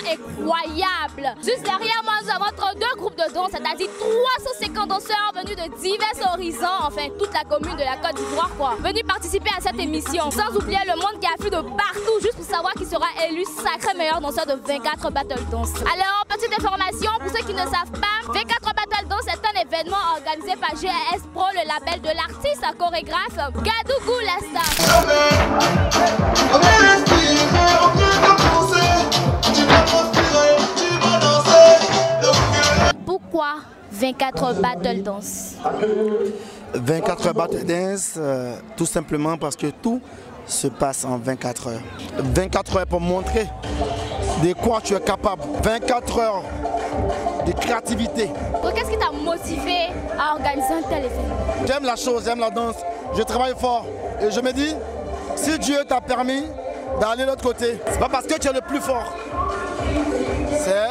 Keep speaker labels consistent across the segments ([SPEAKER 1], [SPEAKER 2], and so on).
[SPEAKER 1] incroyable. Juste derrière moi, nous avons 32 groupes de danse, c'est-à-dire 350 danseurs venus de divers horizons, enfin toute la commune de la Côte d'Ivoire, quoi, venus participer à cette émission. Sans oublier le monde qui afflue de partout, juste pour savoir qui sera élu sacré meilleur danseur de 24 Battle Dance. Alors, petite information, pour ceux qui ne savent pas, 24 Battle Dance est un événement organisé par GAS Pro, le label de l'artiste chorégraphe Gadougou la star. Pourquoi 24 Battle Dance?
[SPEAKER 2] 24 Battle Dance, tout simplement parce que tout se passe en 24 heures. 24 heures pour montrer de quoi tu es capable. 24 heures de créativité.
[SPEAKER 1] Donc qu'est-ce qui t'a motivé à organiser un tel événement?
[SPEAKER 2] J'aime la chose, j'aime la danse, je travaille fort. Et je me dis, si Dieu t'a permis d'aller de l'autre côté, c'est pas parce que tu es le plus fort. C'est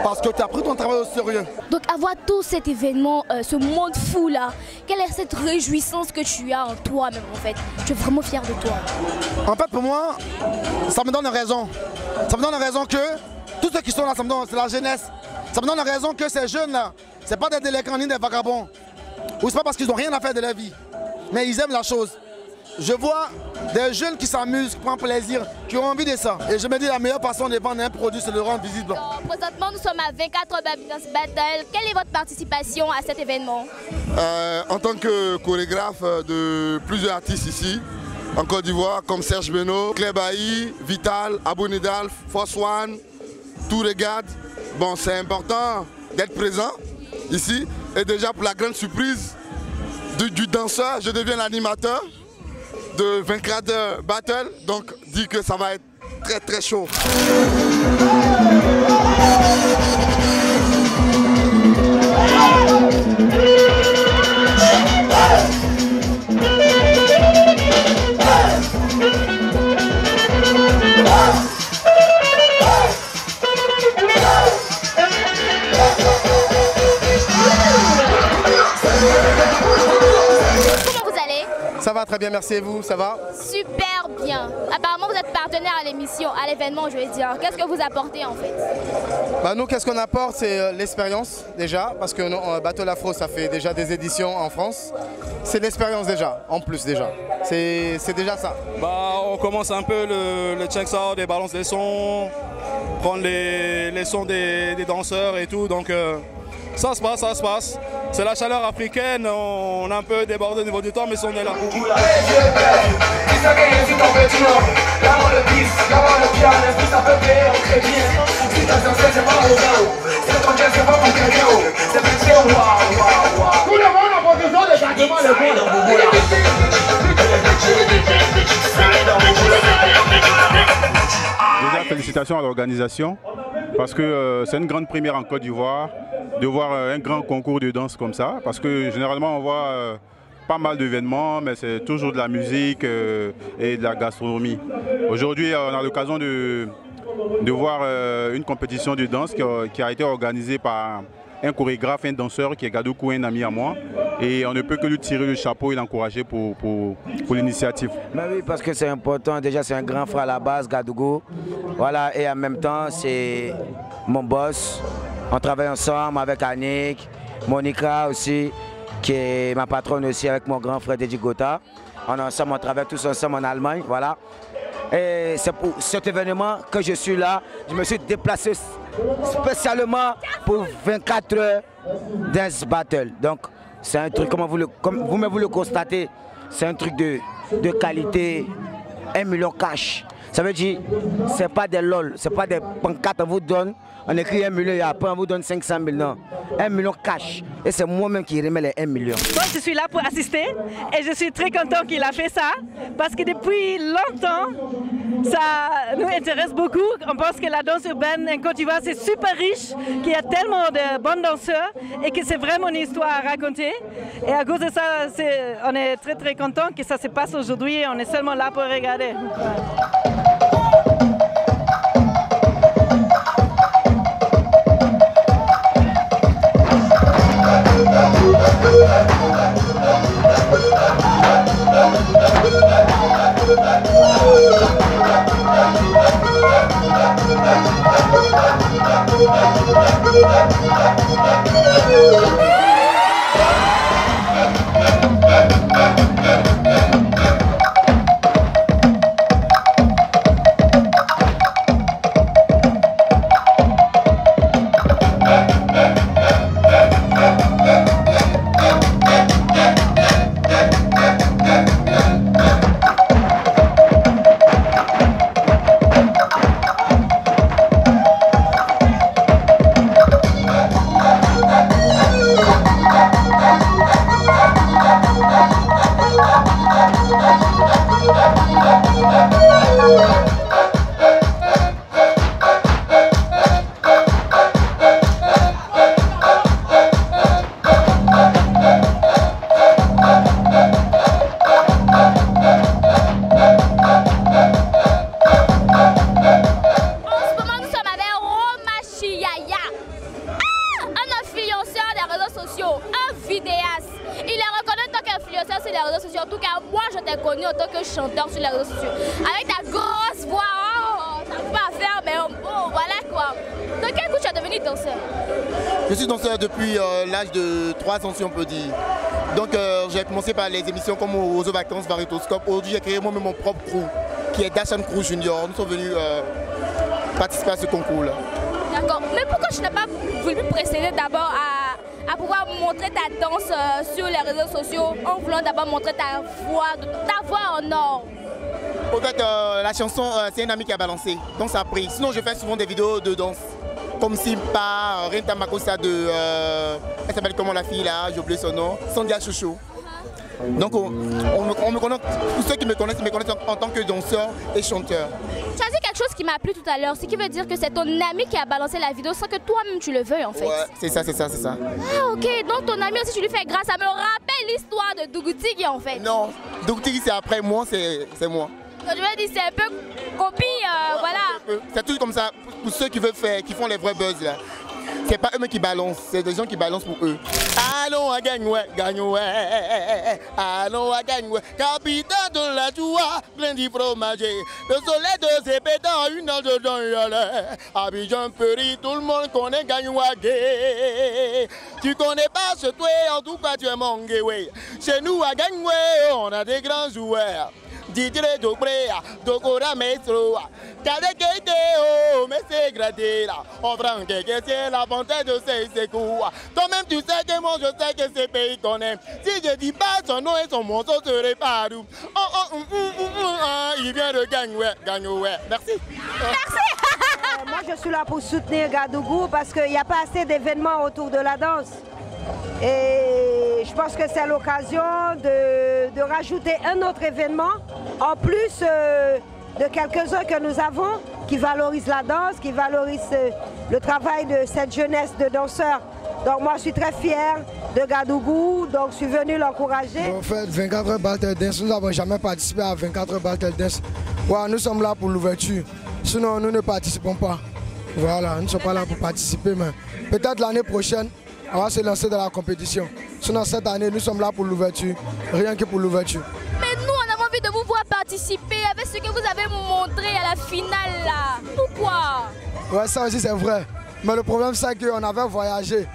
[SPEAKER 2] parce que tu as pris ton travail au sérieux.
[SPEAKER 1] Donc avoir tout cet événement, ce monde fou là, quelle est cette réjouissance que tu as en toi-même en fait? Tu es vraiment fier de toi.
[SPEAKER 2] En fait pour moi, ça me donne raison. Ça me donne raison que tous ceux qui sont là, c'est la jeunesse. Ça me donne raison que ces jeunes là, c'est pas des délinquants ni des vagabonds. Ou c'est pas parce qu'ils n'ont rien à faire de leur vie. Mais ils aiment la chose. Je vois des jeunes qui s'amusent, qui prennent plaisir, qui ont envie de ça. Et je me dis la meilleure façon de vendre un produit, c'est de le rendre visible.
[SPEAKER 1] Donc, présentement, nous sommes à 24 Dance Battle. Quelle est votre participation à cet événement?
[SPEAKER 3] En tant que chorégraphe de plusieurs artistes ici, en Côte d'Ivoire, comme Serge Beno, Claire Bailly, Vital, Abou Nidal, Force One, tout regarde. Bon, c'est important d'être présent ici. Et déjà pour la grande surprise du danseur, je deviens l'animateur de 24 Battle, donc dit que ça va être très très chaud.
[SPEAKER 4] Ça va très bien, merci, et vous, ça va?
[SPEAKER 1] Super bien. Apparemment, vous êtes partenaire à l'émission, à l'événement, je vais dire. Qu'est-ce que vous apportez en fait?
[SPEAKER 4] Nous, qu'est-ce qu'on apporte? C'est l'expérience déjà, parce que Battle Afro, ça fait déjà des éditions en France. C'est l'expérience déjà, en plus déjà. C'est déjà ça.
[SPEAKER 5] On commence un peu le check-out, des balances des sons, prendre les sons des danseurs et tout, donc ça se passe, ça se passe. C'est la chaleur africaine, on a un peu débordé au niveau du temps, mais on est là.
[SPEAKER 6] Déjà, félicitations à l'organisation, parce que c'est une grande première en Côte d'Ivoire de voir un grand concours de danse comme ça, parce que généralement on voit pas mal d'événements, mais c'est toujours de la musique et de la gastronomie. Aujourd'hui, on a l'occasion de voir une compétition de danse qui a été organisée par un chorégraphe, un danseur qui est Gadougou, un ami à moi. Et on ne peut que lui tirer le chapeau et l'encourager pour l'initiative.
[SPEAKER 7] Oui, parce que c'est important. Déjà, c'est un grand frère à la base, Gadougou. Voilà, et en même temps, c'est mon boss. On travaille ensemble avec Annick, Monica aussi, qui est ma patronne aussi, avec mon grand frère Dedi Gota. On travaille tous ensemble en Allemagne, voilà. Et c'est pour cet événement que je suis là. Je me suis déplacé spécialement pour 24 heures Dance Battle. Donc, c'est un truc, comme vous-même vous le constatez, c'est un truc de qualité, 1 million cash. Ça veut dire, c'est pas des lol, c'est pas des pancartes, on vous donne, on écrit 1 million et après on vous donne 500 000, non. 1 million cash. Et c'est moi-même qui remets les 1 million.
[SPEAKER 8] Moi, je suis là pour assister et je suis très content qu'il a fait ça parce que depuis longtemps, ça nous intéresse beaucoup. On pense que la danse urbaine en Côte d'Ivoire, c'est super riche, qu'il y a tellement de bons danseurs et que c'est vraiment une histoire à raconter. Et à cause de ça, on est très très content que ça se passe aujourd'hui et on est seulement là pour regarder.
[SPEAKER 9] We'll be right back.
[SPEAKER 1] Chanteur sur les réseaux sociaux. Avec ta grosse voix, oh, ça ne peut pas faire, mais bon, voilà quoi. De quel coup tu es devenu danseur?
[SPEAKER 9] Je suis danseur depuis l'âge de 3 ans, si on peut dire. Donc j'ai commencé par les émissions comme Ozo Vacances, Varitoscope. Aujourd'hui, j'ai créé moi-même mon propre crew, qui est Dashan Crew Junior. Nous sommes venus participer à ce concours-là.
[SPEAKER 1] D'accord. Mais pourquoi tu n'as pas voulu précéder d'abord à pouvoir montrer ta danse sur les réseaux sociaux en voulant d'abord montrer ta voix en or?
[SPEAKER 9] En fait, la chanson, c'est une amie qui a balancé, donc ça a pris. Sinon, je fais souvent des vidéos de danse, comme Simpa, Renta Makosa de... elle s'appelle comment la fille là, j'ai oublié son nom, Sandia Chouchou. Donc on me connaît, tous ceux qui me connaissent en tant que danseur et chanteur.
[SPEAKER 1] Tu as dit quelque chose qui m'a plu tout à l'heure, ce qui veut dire que c'est ton ami qui a balancé la vidéo sans que toi-même tu le veuilles en fait.
[SPEAKER 9] Ouais, c'est ça.
[SPEAKER 1] Ah ok, donc ton ami aussi tu lui fais grâce, ça me rappelle l'histoire de Dougoutigui en fait.
[SPEAKER 9] Non, Dougoutigui c'est après moi, c'est moi.
[SPEAKER 1] Donc, je veux dire c'est un peu copie, voilà.
[SPEAKER 9] C'est tout comme ça, pour ceux qui veulent faire, qui font les vrais buzz là. C'est pas eux qui balancent, c'est des gens qui balancent pour eux. Allons à gagner, allons à gagner. Capitaine de la joie, plein de fromager. Le soleil de ses pétants, une heure de Jean-Yolais. Abidjan Péry, tout le monde connaît Gagnoua-Gay. Tu connais pas ce toi, en tout cas tu es mon gay. Chez nous à Gagnoua, on a des grands joueurs. Didier Dobré, Dokora Maestro, Kadekete, oh, mais c'est gradé là. On prend quelqu'un, c'est la bonté de ses coups. Toi-même, tu sais que moi, je sais que ces pays qu'on aime. Si je dis pas son nom et son morceau serait partout. Il vient de Gagnoua. Merci.
[SPEAKER 10] Merci. Moi, je suis là pour soutenir Gadougou parce qu'il n'y a pas assez d'événements autour de la danse. Et je pense que c'est l'occasion de rajouter un autre événement, en plus de quelques-uns que nous avons, qui valorisent la danse, qui valorisent le travail de cette jeunesse de danseurs. Donc moi je suis très fière de Gadougou, donc je suis venu l'encourager.
[SPEAKER 11] En fait, 24 Battle Dance, nous n'avons jamais participé à 24 Battle Dance. Ouais, nous sommes là pour l'ouverture, sinon nous ne participons pas. Voilà, nous ne sommes pas là pour participer, mais peut-être l'année prochaine, on va se lancer dans la compétition. Sinon cette année, nous sommes là pour l'ouverture, rien que pour l'ouverture.
[SPEAKER 1] Mais nous, on a envie de vous voir participer avec ce que vous avez montré à la finale là. Pourquoi?
[SPEAKER 11] Ouais, ça aussi c'est vrai. Mais le problème c'est qu'on avait voyagé.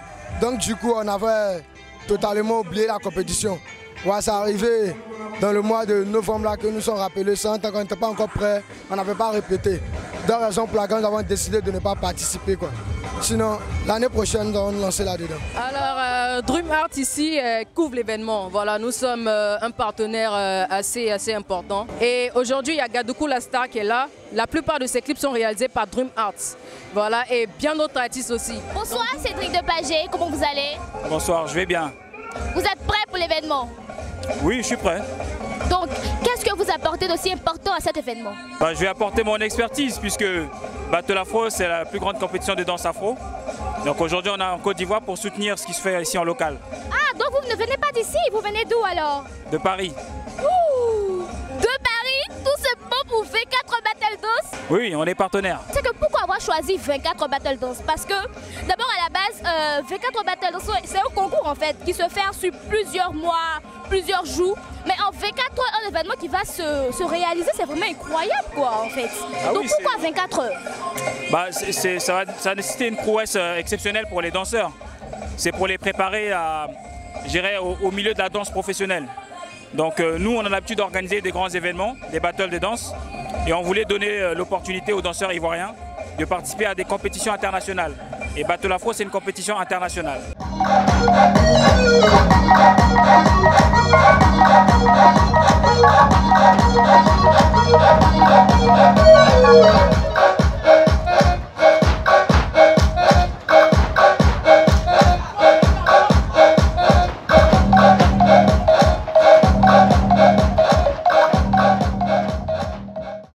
[SPEAKER 11] Donc du coup, on avait totalement oublié la compétition. Ouais, c'est arrivé dans le mois de novembre là que nous sommes rappelés ça, tant qu'on n'était pas encore prêts, on n'avait pas répété. Deux raisons pour lesquelles nous avons décidé de ne pas participer, quoi. Sinon, l'année prochaine, nous allons nous lancer là-dedans.
[SPEAKER 12] Alors, Dream Art ici couvre l'événement. Voilà, nous sommes un partenaire assez important. Et aujourd'hui, il y a Gadougou la star qui est là. La plupart de ces clips sont réalisés par Dream Art. Voilà, et bien d'autres artistes aussi.
[SPEAKER 1] Bonsoir Cédric de Pagé, comment vous allez?
[SPEAKER 13] Bonsoir, je vais bien.
[SPEAKER 1] Vous êtes prêt pour l'événement?
[SPEAKER 13] Oui, je suis prêt.
[SPEAKER 1] Donc, qu'est-ce que vous apportez d'aussi important à cet événement?
[SPEAKER 13] Je vais apporter mon expertise puisque Battle Afro, c'est la plus grande compétition de danse afro. Donc aujourd'hui, on est en Côte d'Ivoire pour soutenir ce qui se fait ici en local.
[SPEAKER 1] Ah, donc vous ne venez pas d'ici, vous venez d'où alors?
[SPEAKER 13] De Paris.
[SPEAKER 1] Ouh, de Paris? Tout ce beau pour faire 4 Battle Dance?
[SPEAKER 13] Oui, on est partenaires.
[SPEAKER 1] C'est que pourquoi avoir pourquoi choisir 24 battle dance? Parce que d'abord à la base, 24 battle dance, c'est un concours en fait qui se fait sur plusieurs mois, plusieurs jours. Mais en 24 heures, un événement qui va se réaliser, c'est vraiment incroyable quoi en fait.
[SPEAKER 13] Ah
[SPEAKER 1] donc
[SPEAKER 13] oui,
[SPEAKER 1] pourquoi 24 heures?
[SPEAKER 13] Bah, ça va nécessiter une prouesse exceptionnelle pour les danseurs. C'est pour les préparer à, au milieu de la danse professionnelle. Donc nous, on a l'habitude d'organiser des grands événements, des battles de danse. Et on voulait donner l'opportunité aux danseurs ivoiriens de participer à des compétitions internationales. Et Battle Afro, c'est une compétition internationale.
[SPEAKER 14] We'll be right back.